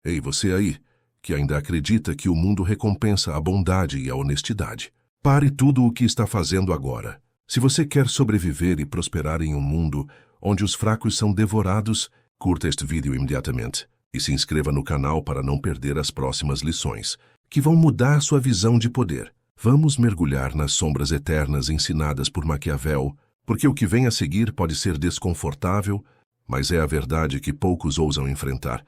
Ei, você aí, que ainda acredita que o mundo recompensa a bondade e a honestidade. Pare tudo o que está fazendo agora. Se você quer sobreviver e prosperar em um mundo onde os fracos são devorados, curta este vídeo imediatamente e se inscreva no canal para não perder as próximas lições, que vão mudar sua visão de poder. Vamos mergulhar nas sombras eternas ensinadas por Maquiavel, porque o que vem a seguir pode ser desconfortável, mas é a verdade que poucos ousam enfrentar.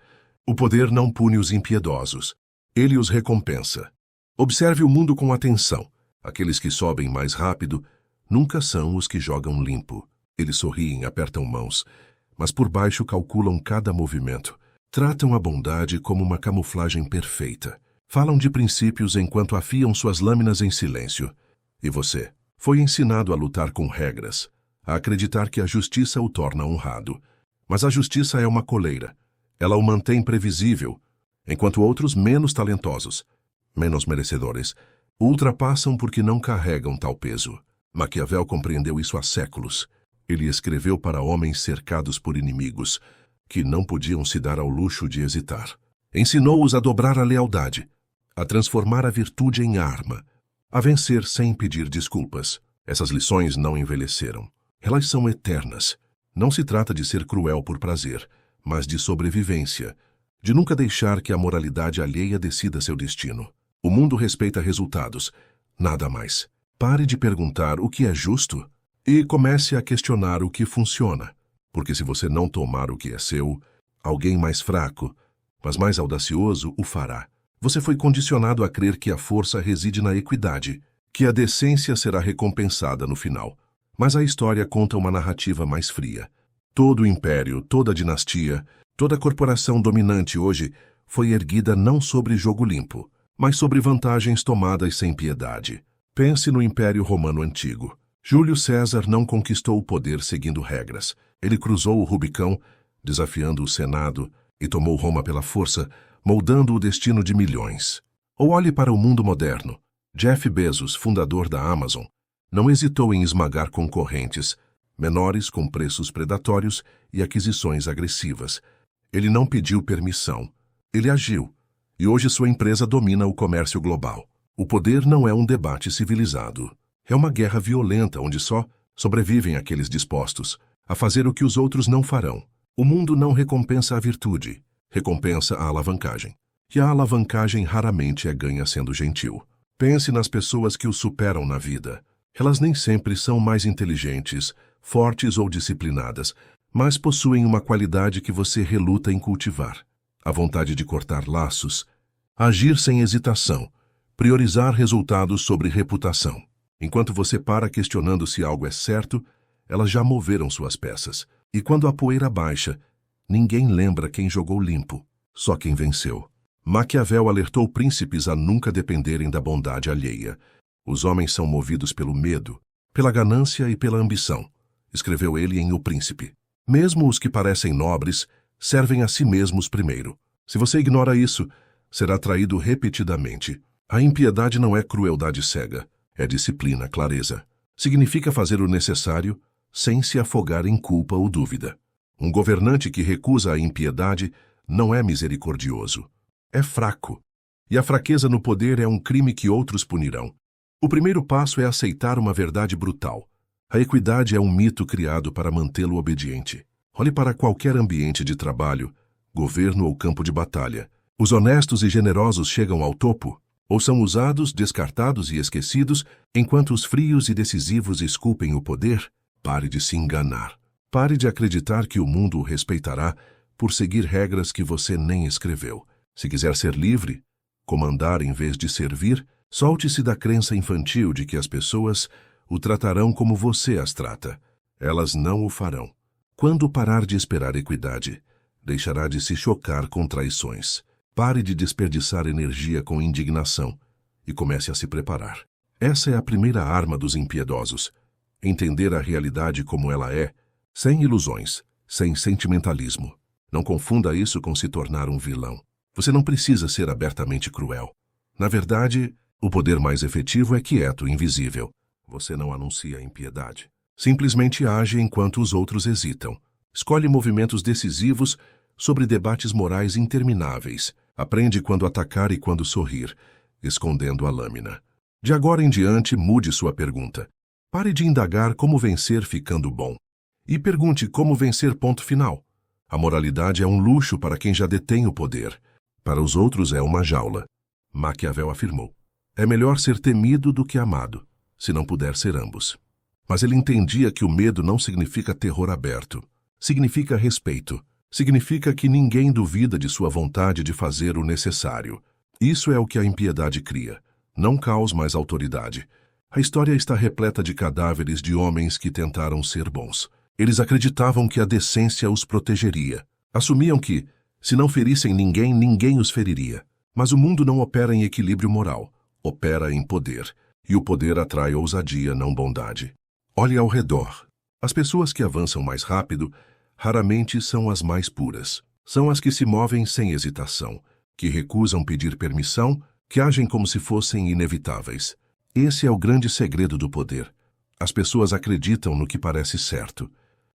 O poder não pune os impiedosos, ele os recompensa. Observe o mundo com atenção. Aqueles que sobem mais rápido nunca são os que jogam limpo. Eles sorriem, apertam mãos, mas por baixo calculam cada movimento. Tratam a bondade como uma camuflagem perfeita. Falam de princípios enquanto afiam suas lâminas em silêncio. E você? Foi ensinado a lutar com regras, a acreditar que a justiça o torna honrado. Mas a justiça é uma coleira. Ela o mantém previsível, enquanto outros menos talentosos, menos merecedores, o ultrapassam porque não carregam tal peso. Maquiavel compreendeu isso há séculos. Ele escreveu para homens cercados por inimigos, que não podiam se dar ao luxo de hesitar. Ensinou-os a dobrar a lealdade, a transformar a virtude em arma, a vencer sem pedir desculpas. Essas lições não envelheceram. Elas são eternas. Não se trata de ser cruel por prazer, mas de sobrevivência, de nunca deixar que a moralidade alheia decida seu destino. O mundo respeita resultados, nada mais. Pare de perguntar o que é justo e comece a questionar o que funciona. Porque se você não tomar o que é seu, alguém mais fraco, mas mais audacioso, o fará. Você foi condicionado a crer que a força reside na equidade, que a decência será recompensada no final. Mas a história conta uma narrativa mais fria. Todo império, toda dinastia, toda corporação dominante hoje foi erguida não sobre jogo limpo, mas sobre vantagens tomadas sem piedade. Pense no Império Romano Antigo. Júlio César não conquistou o poder seguindo regras. Ele cruzou o Rubicão, desafiando o Senado, e tomou Roma pela força, moldando o destino de milhões. Ou olhe para o mundo moderno. Jeff Bezos, fundador da Amazon, não hesitou em esmagar concorrentes, menores com preços predatórios e aquisições agressivas. Ele não pediu permissão. Ele agiu. E hoje sua empresa domina o comércio global. O poder não é um debate civilizado. É uma guerra violenta onde só sobrevivem aqueles dispostos a fazer o que os outros não farão. O mundo não recompensa a virtude, recompensa a alavancagem. E a alavancagem raramente é ganha sendo gentil. Pense nas pessoas que o superam na vida. Elas nem sempre são mais inteligentes, fortes ou disciplinadas, mas possuem uma qualidade que você reluta em cultivar. A vontade de cortar laços, agir sem hesitação, priorizar resultados sobre reputação. Enquanto você para questionando se algo é certo, elas já moveram suas peças. E quando a poeira baixa, ninguém lembra quem jogou limpo, só quem venceu. Maquiavel alertou príncipes a nunca dependerem da bondade alheia. Os homens são movidos pelo medo, pela ganância e pela ambição, escreveu ele em O Príncipe. Mesmo os que parecem nobres servem a si mesmos primeiro. Se você ignora isso, será traído repetidamente. A impiedade não é crueldade cega, é disciplina, clareza. Significa fazer o necessário sem se afogar em culpa ou dúvida. Um governante que recusa a impiedade não é misericordioso, é fraco. E a fraqueza no poder é um crime que outros punirão. O primeiro passo é aceitar uma verdade brutal. A equidade é um mito criado para mantê-lo obediente. Olhe para qualquer ambiente de trabalho, governo ou campo de batalha. Os honestos e generosos chegam ao topo, ou são usados, descartados e esquecidos, enquanto os frios e decisivos esculpem o poder. Pare de se enganar. Pare de acreditar que o mundo o respeitará por seguir regras que você nem escreveu. Se quiser ser livre, comandar em vez de servir, solte-se da crença infantil de que as pessoas o tratarão como você as trata. Elas não o farão. Quando parar de esperar equidade, deixará de se chocar com traições. Pare de desperdiçar energia com indignação e comece a se preparar. Essa é a primeira arma dos impiedosos. Entender a realidade como ela é, sem ilusões, sem sentimentalismo. Não confunda isso com se tornar um vilão. Você não precisa ser abertamente cruel. Na verdade, o poder mais efetivo é quieto, invisível. Você não anuncia a impiedade. Simplesmente age enquanto os outros hesitam. Escolhe movimentos decisivos sobre debates morais intermináveis. Aprende quando atacar e quando sorrir, escondendo a lâmina. De agora em diante, mude sua pergunta. Pare de indagar como vencer ficando bom. E pergunte como vencer ponto final. A moralidade é um luxo para quem já detém o poder. Para os outros é uma jaula. Maquiavel afirmou. É melhor ser temido do que amado, se não puder ser ambos. Mas ele entendia que o medo não significa terror aberto. Significa respeito. Significa que ninguém duvida de sua vontade de fazer o necessário. Isso é o que a impiedade cria. Não caos, mas autoridade. A história está repleta de cadáveres de homens que tentaram ser bons. Eles acreditavam que a decência os protegeria. Assumiam que, se não ferissem ninguém, ninguém os feriria. Mas o mundo não opera em equilíbrio moral. Opera em poder. E o poder atrai ousadia, não bondade. Olhe ao redor. As pessoas que avançam mais rápido raramente são as mais puras. São as que se movem sem hesitação, que recusam pedir permissão, que agem como se fossem inevitáveis. Esse é o grande segredo do poder. As pessoas acreditam no que parece certo.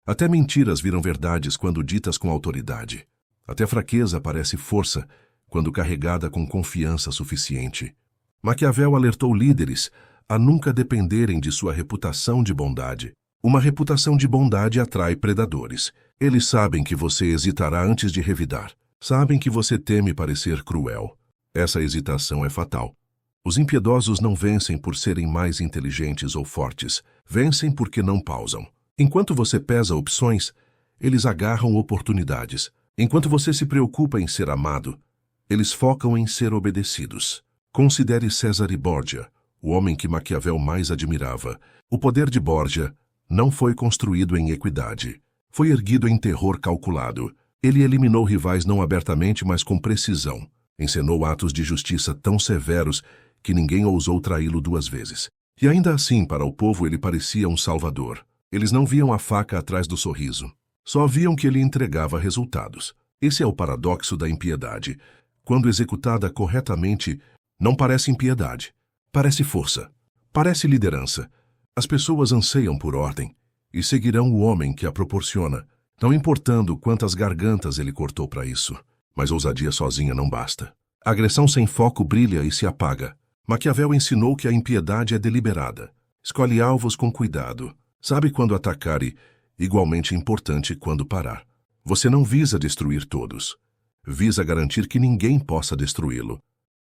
Até mentiras viram verdades quando ditas com autoridade. Até fraqueza parece força quando carregada com confiança suficiente. Maquiavel alertou líderes a nunca dependerem de sua reputação de bondade. Uma reputação de bondade atrai predadores. Eles sabem que você hesitará antes de revidar. Sabem que você teme parecer cruel. Essa hesitação é fatal. Os impiedosos não vencem por serem mais inteligentes ou fortes. Vencem porque não pausam. Enquanto você pesa opções, eles agarram oportunidades. Enquanto você se preocupa em ser amado, eles focam em ser obedecidos. Considere Cesare Borgia, o homem que Maquiavel mais admirava. O poder de Borgia não foi construído em equidade. Foi erguido em terror calculado. Ele eliminou rivais não abertamente, mas com precisão. Encenou atos de justiça tão severos que ninguém ousou traí-lo duas vezes. E ainda assim, para o povo, ele parecia um salvador. Eles não viam a faca atrás do sorriso. Só viam que ele entregava resultados. Esse é o paradoxo da impiedade. Quando executada corretamente, não parece impiedade. Parece força. Parece liderança. As pessoas anseiam por ordem e seguirão o homem que a proporciona, não importando quantas gargantas ele cortou para isso. Mas ousadia sozinha não basta. A agressão sem foco brilha e se apaga. Maquiavel ensinou que a impiedade é deliberada. Escolhe alvos com cuidado. Sabe quando atacar e, igualmente importante, quando parar. Você não visa destruir todos. Visa garantir que ninguém possa destruí-lo.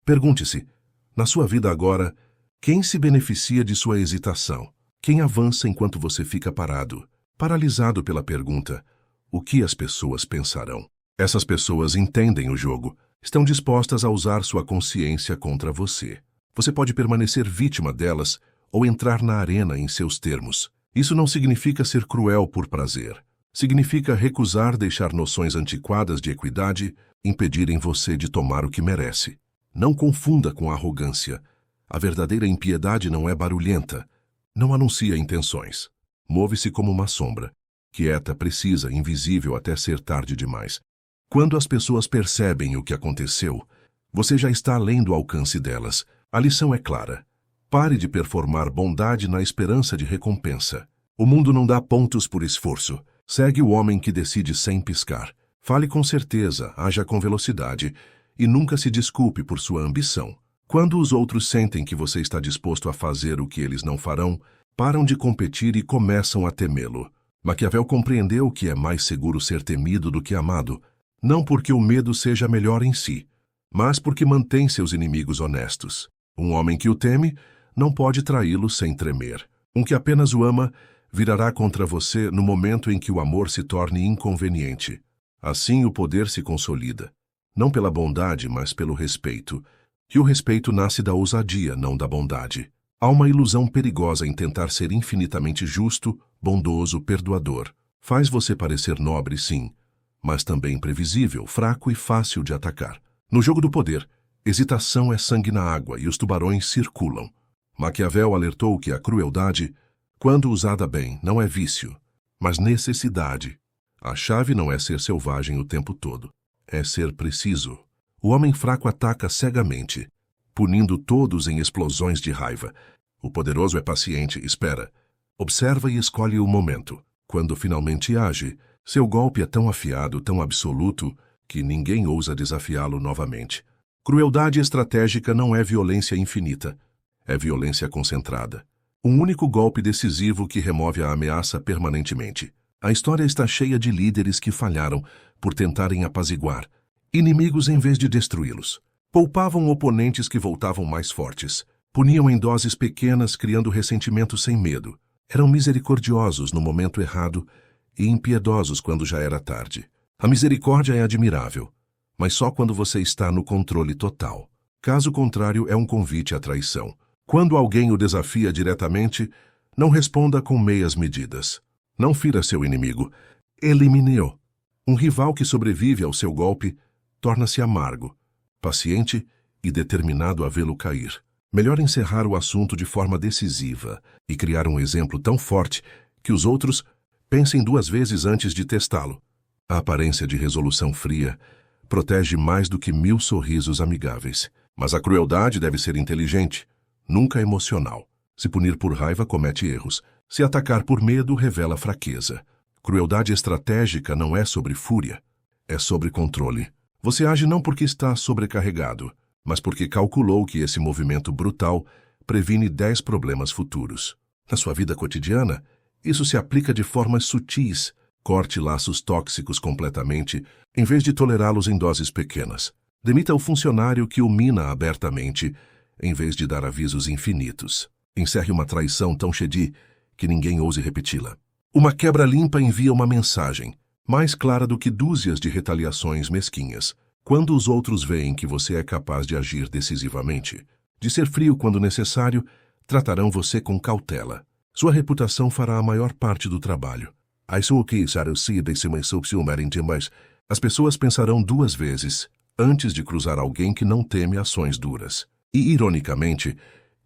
Pergunte-se, na sua vida agora, quem se beneficia de sua hesitação? Quem avança enquanto você fica parado? Paralisado pela pergunta, o que as pessoas pensarão? Essas pessoas entendem o jogo, estão dispostas a usar sua consciência contra você. Você pode permanecer vítima delas ou entrar na arena em seus termos. Isso não significa ser cruel por prazer. Significa recusar deixar noções antiquadas de equidade impedirem você de tomar o que merece. Não confunda com arrogância. A verdadeira impiedade não é barulhenta. Não anuncia intenções. Move-se como uma sombra. Quieta, precisa, invisível até ser tarde demais. Quando as pessoas percebem o que aconteceu, você já está além do alcance delas. A lição é clara. Pare de performar bondade na esperança de recompensa. O mundo não dá pontos por esforço. Segue o homem que decide sem piscar. Fale com certeza, haja com velocidade e nunca se desculpe por sua ambição. Quando os outros sentem que você está disposto a fazer o que eles não farão, param de competir e começam a temê-lo. Maquiavel compreendeu que é mais seguro ser temido do que amado, não porque o medo seja melhor em si, mas porque mantém seus inimigos honestos. Um homem que o teme não pode traí-lo sem tremer. Um que apenas o ama virará contra você no momento em que o amor se torne inconveniente. Assim o poder se consolida, não pela bondade, mas pelo respeito. E o respeito nasce da ousadia, não da bondade. Há uma ilusão perigosa em tentar ser infinitamente justo, bondoso, perdoador. Faz você parecer nobre, sim, mas também previsível, fraco e fácil de atacar. No jogo do poder, hesitação é sangue na água e os tubarões circulam. Maquiavel alertou que a crueldade, quando usada bem, não é vício, mas necessidade. A chave não é ser selvagem o tempo todo, é ser preciso. O homem fraco ataca cegamente, punindo todos em explosões de raiva. O poderoso é paciente, espera, observa e escolhe o momento. Quando finalmente age, seu golpe é tão afiado, tão absoluto, que ninguém ousa desafiá-lo novamente. Crueldade estratégica não é violência infinita, é violência concentrada. Um único golpe decisivo que remove a ameaça permanentemente. A história está cheia de líderes que falharam por tentarem apaziguar inimigos em vez de destruí-los. Poupavam oponentes que voltavam mais fortes. Puniam em doses pequenas, criando ressentimento sem medo. Eram misericordiosos no momento errado e impiedosos quando já era tarde. A misericórdia é admirável, mas só quando você está no controle total. Caso contrário, é um convite à traição. Quando alguém o desafia diretamente, não responda com meias medidas. Não fira seu inimigo. Elimine-o. Um rival que sobrevive ao seu golpe torna-se amargo, paciente e determinado a vê-lo cair. Melhor encerrar o assunto de forma decisiva e criar um exemplo tão forte que os outros pensem 2 vezes antes de testá-lo. A aparência de resolução fria protege mais do que 1000 sorrisos amigáveis. Mas a crueldade deve ser inteligente, nunca emocional. Se punir por raiva, comete erros. Se atacar por medo, revela fraqueza. Crueldade estratégica não é sobre fúria, é sobre controle. Você age não porque está sobrecarregado, mas porque calculou que esse movimento brutal previne 10 problemas futuros. Na sua vida cotidiana, isso se aplica de formas sutis. Corte laços tóxicos completamente, em vez de tolerá-los em doses pequenas. Demita o funcionário que o mina abertamente, em vez de dar avisos infinitos. Encerre uma traição tão chedi que ninguém ouse repeti-la. Uma quebra limpa envia uma mensagem, mais clara do que dúzias de retaliações mesquinhas. Quando os outros veem que você é capaz de agir decisivamente, de ser frio quando necessário, tratarão você com cautela. Sua reputação fará a maior parte do trabalho. As pessoas pensarão 2 vezes antes de cruzar alguém que não teme ações duras. E, ironicamente,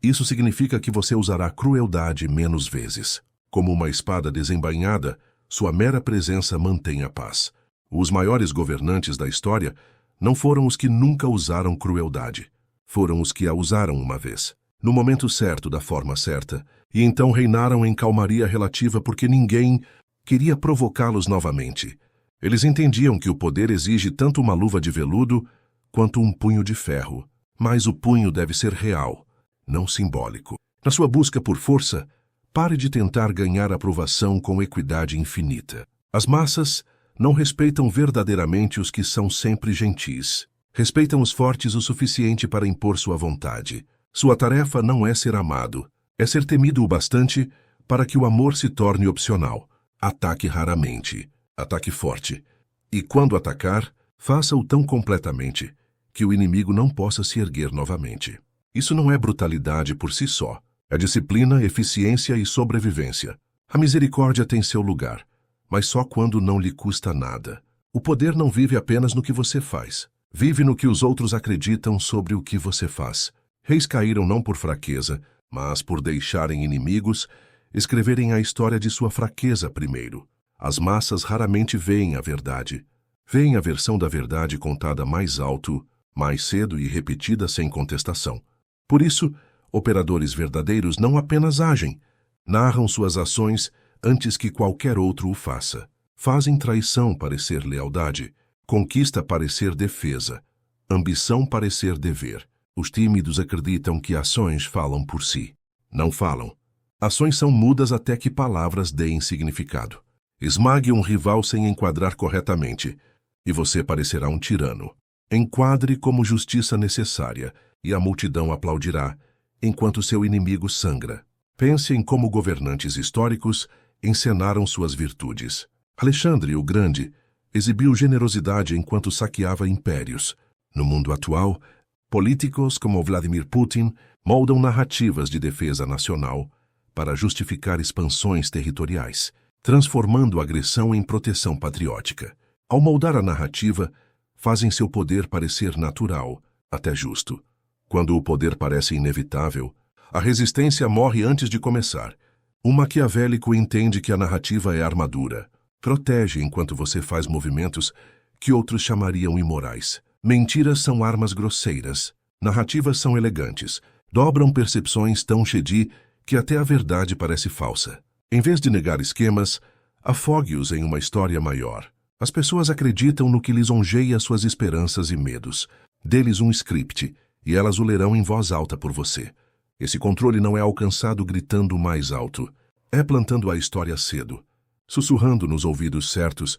isso significa que você usará crueldade menos vezes. Como uma espada desembainhada, sua mera presença mantém a paz. Os maiores governantes da história não foram os que nunca usaram crueldade. Foram os que a usaram uma vez, no momento certo, da forma certa, e então reinaram em calmaria relativa porque ninguém queria provocá-los novamente. Eles entendiam que o poder exige tanto uma luva de veludo quanto um punho de ferro. Mas o punho deve ser real, não simbólico. Na sua busca por força, pare de tentar ganhar aprovação com equidade infinita. As massas não respeitam verdadeiramente os que são sempre gentis. Respeitam os fortes o suficiente para impor sua vontade. Sua tarefa não é ser amado, é ser temido o bastante para que o amor se torne opcional. Ataque raramente, ataque forte. E quando atacar, faça-o tão completamente que o inimigo não possa se erguer novamente. Isso não é brutalidade por si só. É disciplina, eficiência e sobrevivência. A misericórdia tem seu lugar, mas só quando não lhe custa nada. O poder não vive apenas no que você faz. Vive no que os outros acreditam sobre o que você faz. Reis caíram não por fraqueza, mas por deixarem inimigos escreverem a história de sua fraqueza primeiro. As massas raramente veem a verdade. Veem a versão da verdade contada mais alto, mais cedo e repetida sem contestação. Por isso, operadores verdadeiros não apenas agem, narram suas ações antes que qualquer outro o faça. Fazem traição parecer lealdade, conquista parecer defesa, ambição parecer dever. Os tímidos acreditam que ações falam por si. Não falam. Ações são mudas até que palavras deem significado. Esmague um rival sem enquadrar corretamente, e você parecerá um tirano. Enquadre como justiça necessária, e a multidão aplaudirá, enquanto seu inimigo sangra. Pense em como governantes históricos encenaram suas virtudes. Alexandre o Grande exibiu generosidade enquanto saqueava impérios. No mundo atual, políticos como Vladimir Putin moldam narrativas de defesa nacional para justificar expansões territoriais, transformando a agressão em proteção patriótica. Ao moldar a narrativa, fazem seu poder parecer natural, até justo. Quando o poder parece inevitável, a resistência morre antes de começar. Um maquiavélico entende que a narrativa é armadura. Protege enquanto você faz movimentos que outros chamariam imorais. Mentiras são armas grosseiras. Narrativas são elegantes. Dobram percepções tão chedi que até a verdade parece falsa. Em vez de negar esquemas, afogue-os em uma história maior. As pessoas acreditam no que lisonjeia suas esperanças e medos. Dê-lhes um script, e elas o lerão em voz alta por você. Esse controle não é alcançado gritando mais alto. É plantando a história cedo, sussurrando nos ouvidos certos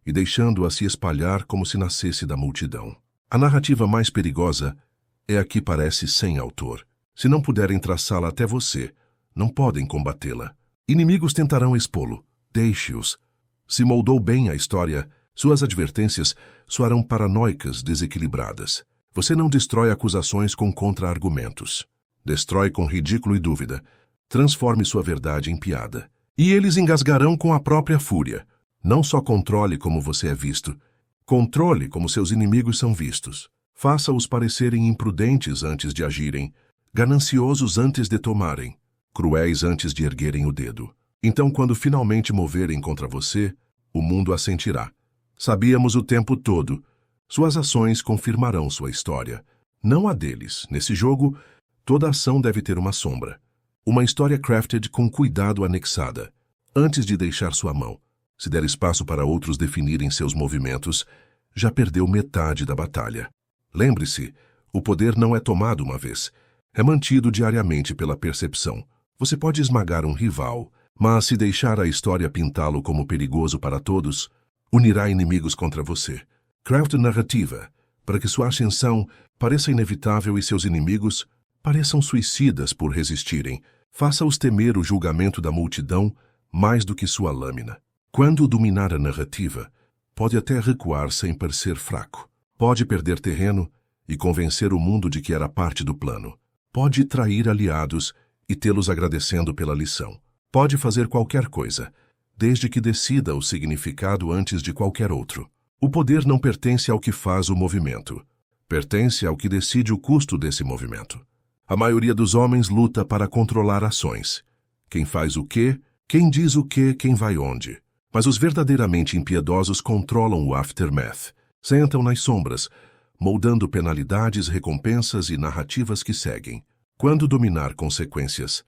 e deixando-a se espalhar como se nascesse da multidão. A narrativa mais perigosa é a que parece sem autor. Se não puderem traçá-la até você, não podem combatê-la. Inimigos tentarão expô-lo. Deixe-os. Se moldou bem a história, suas advertências soarão paranoicas, desequilibradas. Você não destrói acusações com contra-argumentos. Destrói com ridículo e dúvida. Transforme sua verdade em piada. E eles engasgarão com a própria fúria. Não só controle como você é visto, controle como seus inimigos são vistos. Faça-os parecerem imprudentes antes de agirem, gananciosos antes de tomarem, cruéis antes de erguerem o dedo. Então, quando finalmente moverem contra você, o mundo assentirá. Sabíamos o tempo todo. Suas ações confirmarão sua história. Não a deles. Nesse jogo, toda ação deve ter uma sombra. Uma história crafted com cuidado anexada. Antes de deixar sua mão, se der espaço para outros definirem seus movimentos, já perdeu metade da batalha. Lembre-se, o poder não é tomado uma vez. É mantido diariamente pela percepção. Você pode esmagar um rival, mas se deixar a história pintá-lo como perigoso para todos, unirá inimigos contra você. Craft narrativa, para que sua ascensão pareça inevitável e seus inimigos pareçam suicidas por resistirem. Faça-os temer o julgamento da multidão mais do que sua lâmina. Quando dominar a narrativa, pode até recuar sem parecer fraco. Pode perder terreno e convencer o mundo de que era parte do plano. Pode trair aliados e tê-los agradecendo pela lição. Pode fazer qualquer coisa, desde que decida o significado antes de qualquer outro. O poder não pertence ao que faz o movimento. Pertence ao que decide o custo desse movimento. A maioria dos homens luta para controlar ações. Quem faz o quê, quem diz o quê, quem vai onde. Mas os verdadeiramente impiedosos controlam o aftermath. Sentam nas sombras, moldando penalidades, recompensas e narrativas que seguem. Quando dominar consequências,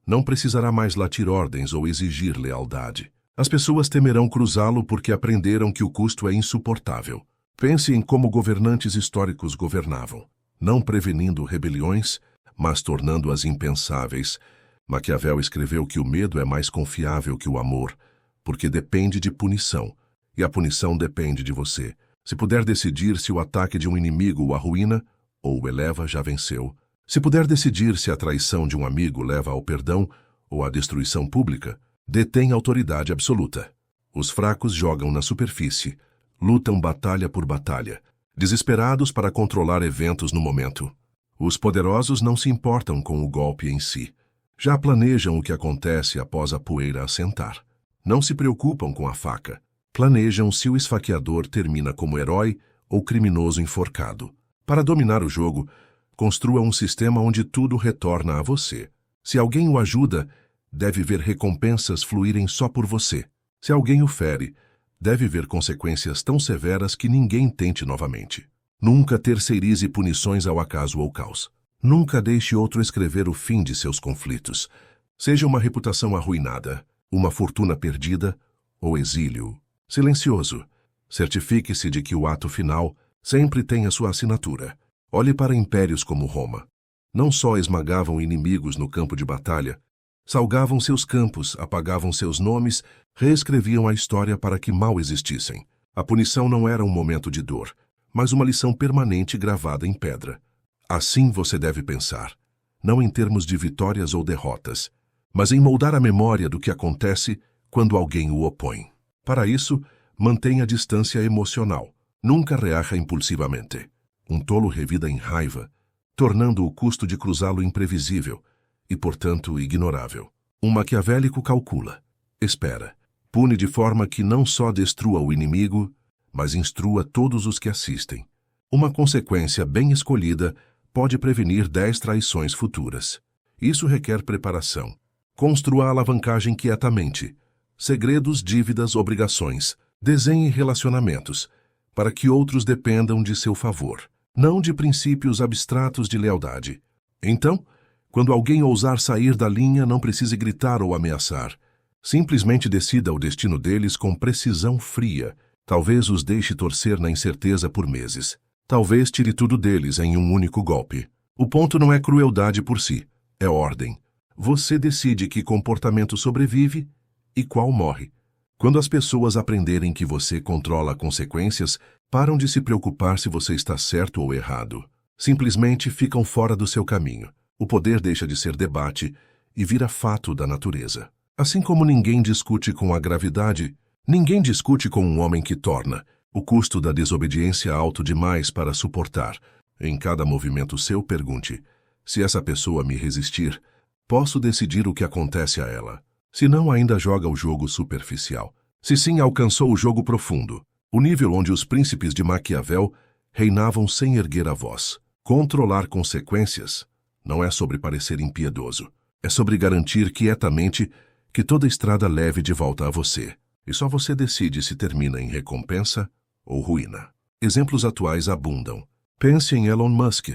não precisará mais latir ordens ou exigir lealdade. As pessoas temerão cruzá-lo porque aprenderam que o custo é insuportável. Pense em como governantes históricos governavam, não prevenindo rebeliões, mas tornando-as impensáveis. Maquiavel escreveu que o medo é mais confiável que o amor, porque depende de punição, e a punição depende de você. Se puder decidir se o ataque de um inimigo o arruína ou o eleva, já venceu. Se puder decidir se a traição de um amigo leva ao perdão ou à destruição pública, detém autoridade absoluta. Os fracos jogam na superfície, lutam batalha por batalha, desesperados para controlar eventos no momento. Os poderosos não se importam com o golpe em si. Já planejam o que acontece após a poeira assentar. Não se preocupam com a faca. Planejam se o esfaqueador termina como herói ou criminoso enforcado. Para dominar o jogo, construa um sistema onde tudo retorna a você. Se alguém o ajuda, deve ver recompensas fluírem só por você. Se alguém o fere, deve ver consequências tão severas que ninguém tente novamente. Nunca terceirize punições ao acaso ou caos. Nunca deixe outro escrever o fim de seus conflitos. Seja uma reputação arruinada, uma fortuna perdida ou exílio. Silencioso. Certifique-se de que o ato final sempre tem a sua assinatura. Olhe para impérios como Roma. Não só esmagavam inimigos no campo de batalha, salgavam seus campos, apagavam seus nomes, reescreviam a história para que mal existissem. A punição não era um momento de dor, mas uma lição permanente gravada em pedra. Assim você deve pensar, não em termos de vitórias ou derrotas, mas em moldar a memória do que acontece quando alguém o opõe. Para isso, mantenha distância emocional. Nunca reaja impulsivamente. Um tolo revida em raiva, tornando o custo de cruzá-lo imprevisível e, portanto, ignorável. Um maquiavélico calcula, espera, pune de forma que não só destrua o inimigo, mas instrua todos os que assistem. Uma consequência bem escolhida pode prevenir 10 traições futuras. Isso requer preparação. Construa a alavancagem quietamente. Segredos, dívidas, obrigações. Desenhe relacionamentos, para que outros dependam de seu favor, não de princípios abstratos de lealdade. Então, quando alguém ousar sair da linha, não precise gritar ou ameaçar. Simplesmente decida o destino deles com precisão fria Talvez os deixe torcer na incerteza por meses. Talvez tire tudo deles em um único golpe. O ponto não é crueldade por si, é ordem. Você decide que comportamento sobrevive e qual morre. Quando as pessoas aprenderem que você controla consequências, param de se preocupar se você está certo ou errado. Simplesmente ficam fora do seu caminho. O poder deixa de ser debate e vira fato da natureza. Assim como ninguém discute com a gravidade, ninguém discute com um homem que torna o custo da desobediência alto demais para suportar. Em cada movimento seu, pergunte: se essa pessoa me resistir, posso decidir o que acontece a ela. Se não, ainda joga o jogo superficial. Se sim, alcançou o jogo profundo, o nível onde os príncipes de Maquiavel reinavam sem erguer a voz. Controlar consequências não é sobre parecer impiedoso. É sobre garantir quietamente que toda estrada leve de volta a você. E só você decide se termina em recompensa ou ruína. Exemplos atuais abundam. Pense em Elon Musk,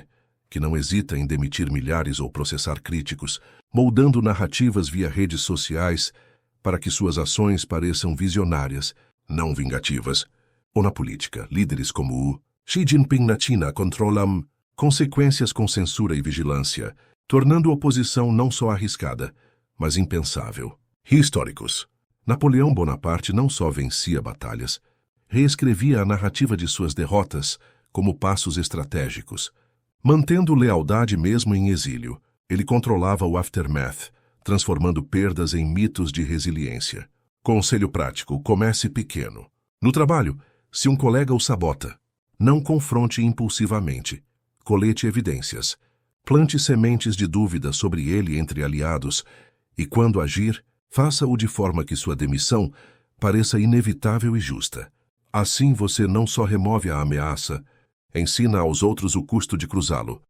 que não hesita em demitir milhares ou processar críticos, moldando narrativas via redes sociais para que suas ações pareçam visionárias, não vingativas. Ou na política, líderes como o Xi Jinping na China controlam consequências com censura e vigilância, tornando a oposição não só arriscada, mas impensável. Históricos. Napoleão Bonaparte não só vencia batalhas, reescrevia a narrativa de suas derrotas como passos estratégicos. Mantendo lealdade mesmo em exílio, ele controlava o aftermath, transformando perdas em mitos de resiliência. Conselho prático: comece pequeno. No trabalho, se um colega o sabota, não confronte impulsivamente. Colete evidências. Plante sementes de dúvida sobre ele entre aliados e, quando agir, faça-o de forma que sua demissão pareça inevitável e justa. Assim você não só remove a ameaça, ensina aos outros o custo de cruzá-lo.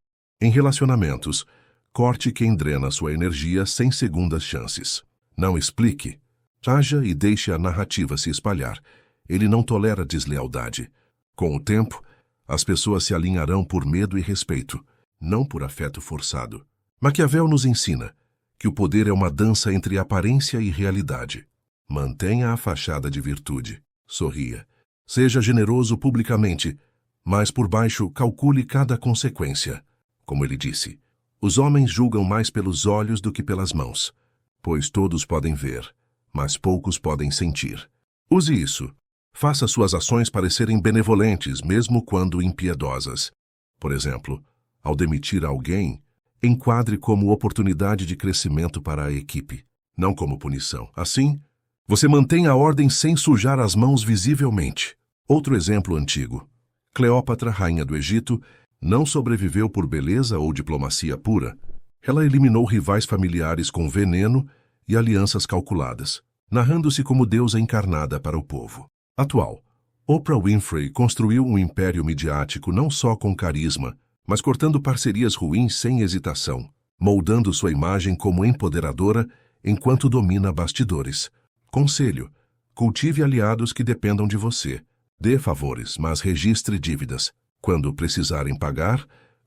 Em relacionamentos, corte quem drena sua energia sem segundas chances. Não explique. Haja e deixe a narrativa se espalhar. Ele não tolera deslealdade. Com o tempo, as pessoas se alinharão por medo e respeito, não por afeto forçado. Maquiavel nos ensina que o poder é uma dança entre aparência e realidade. Mantenha a fachada de virtude. Sorria. Seja generoso publicamente, mas por baixo calcule cada consequência. Como ele disse, os homens julgam mais pelos olhos do que pelas mãos, pois todos podem ver, mas poucos podem sentir. Use isso. Faça suas ações parecerem benevolentes, mesmo quando impiedosas. Por exemplo, ao demitir alguém, enquadre como oportunidade de crescimento para a equipe, não como punição. Assim, você mantém a ordem sem sujar as mãos visivelmente. Outro exemplo antigo. Cleópatra, rainha do Egito, não sobreviveu por beleza ou diplomacia pura. Ela eliminou rivais familiares com veneno e alianças calculadas, narrando-se como deusa encarnada para o povo. Atual. Oprah Winfrey construiu um império midiático não só com carisma, mas cortando parcerias ruins sem hesitação, moldando sua imagem como empoderadora enquanto domina bastidores. Conselho: cultive aliados que dependam de você. Dê favores, mas registre dívidas. Quando precisarem pagar,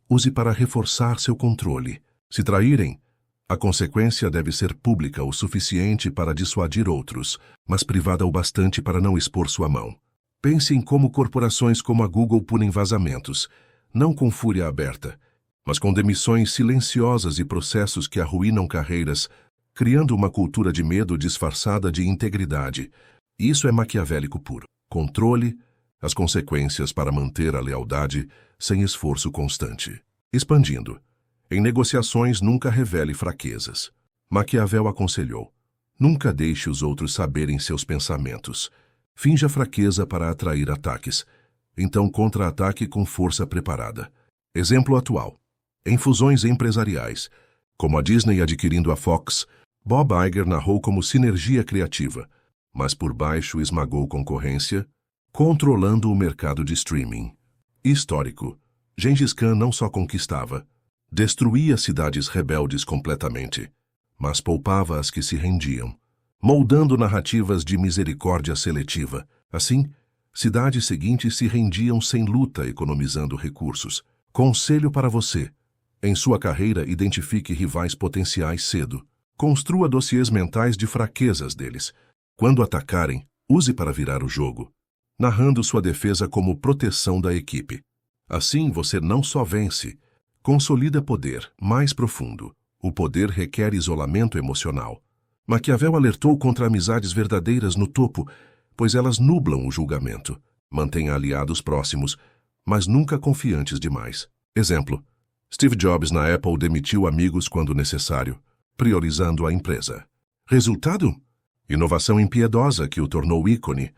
use para reforçar seu controle. Se traírem, a consequência deve ser pública o suficiente para dissuadir outros, mas privada o bastante para não expor sua mão. Pense em como corporações como a Google punem vazamentos, não com fúria aberta, mas com demissões silenciosas e processos que arruinam carreiras, criando uma cultura de medo disfarçada de integridade. Isso é maquiavélico puro. Controle as consequências para manter a lealdade sem esforço constante. Expandindo. Em negociações, nunca revele fraquezas. Maquiavel aconselhou: nunca deixe os outros saberem seus pensamentos. Finja fraqueza para atrair ataques. Então contra-ataque com força preparada. Exemplo atual. Em fusões empresariais, como a Disney adquirindo a Fox, Bob Iger narrou como sinergia criativa, mas por baixo esmagou concorrência, controlando o mercado de streaming. Histórico. Gengis Khan não só conquistava, destruía cidades rebeldes completamente, mas poupava as que se rendiam, moldando narrativas de misericórdia seletiva. Assim, cidades seguintes se rendiam sem luta, economizando recursos. Conselho para você: em sua carreira, identifique rivais potenciais cedo. Construa dossiês mentais de fraquezas deles. Quando atacarem, use para virar o jogo. narrando sua defesa como proteção da equipe. Assim, você não só vence, consolida poder mais profundo. O poder requer isolamento emocional. Maquiavel alertou contra amizades verdadeiras no topo, pois elas nublam o julgamento. Mantenha aliados próximos, mas nunca confiantes demais. Exemplo: Steve Jobs na Apple demitiu amigos quando necessário, priorizando a empresa. Resultado? Inovação impiedosa que o tornou ícone.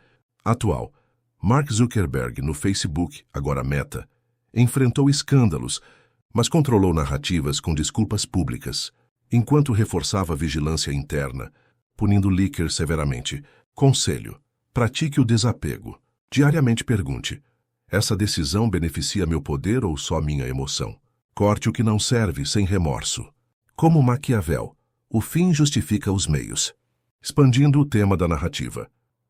Atual: Mark Zuckerberg no Facebook, agora Meta, enfrentou escândalos, mas controlou narrativas com desculpas públicas, enquanto reforçava a vigilância interna, punindo leakers severamente. Conselho: pratique o desapego. Diariamente pergunte: essa decisão beneficia meu poder ou só minha emoção? Corte o que não serve sem remorso. Como Maquiavel, o fim justifica os meios. Expandindo o tema da narrativa.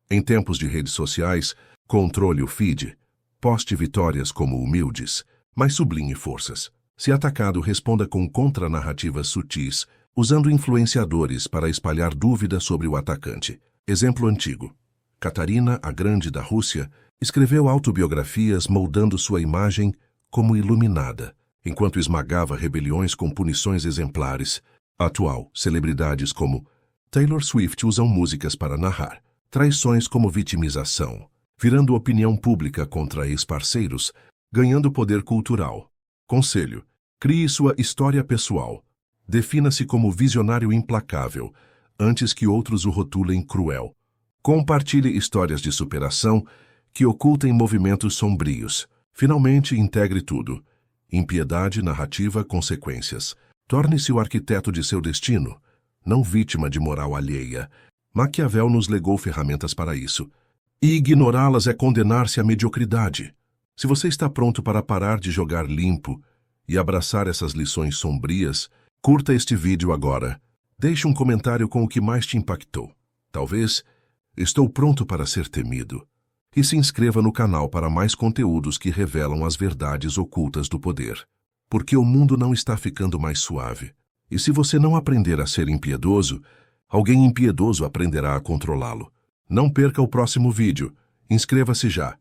Em tempos de redes sociais, controle o feed. Poste vitórias como humildes, mas sublinhe forças. Se atacado, responda com contranarrativas sutis, usando influenciadores para espalhar dúvidas sobre o atacante. Exemplo antigo: Catarina, a Grande da Rússia, escreveu autobiografias moldando sua imagem como iluminada, enquanto esmagava rebeliões com punições exemplares. Atual: celebridades como Taylor Swift usam músicas para narrar traições como vitimização, virando opinião pública contra ex-parceiros, ganhando poder cultural. Conselho: crie sua história pessoal. Defina-se como visionário implacável, antes que outros o rotulem cruel. Compartilhe histórias de superação que ocultem movimentos sombrios. Finalmente, integre tudo: impiedade, narrativa, consequências. Torne-se o arquiteto de seu destino, não vítima de moral alheia. Maquiavel nos legou ferramentas para isso. E ignorá-las é condenar-se à mediocridade. Se você está pronto para parar de jogar limpo e abraçar essas lições sombrias, curta este vídeo agora. Deixe um comentário com o que mais te impactou. Talvez: estou pronto para ser temido. E se inscreva no canal para mais conteúdos que revelam as verdades ocultas do poder. Porque o mundo não está ficando mais suave. E se você não aprender a ser impiedoso, alguém impiedoso aprenderá a controlá-lo. Não perca o próximo vídeo. Inscreva-se já.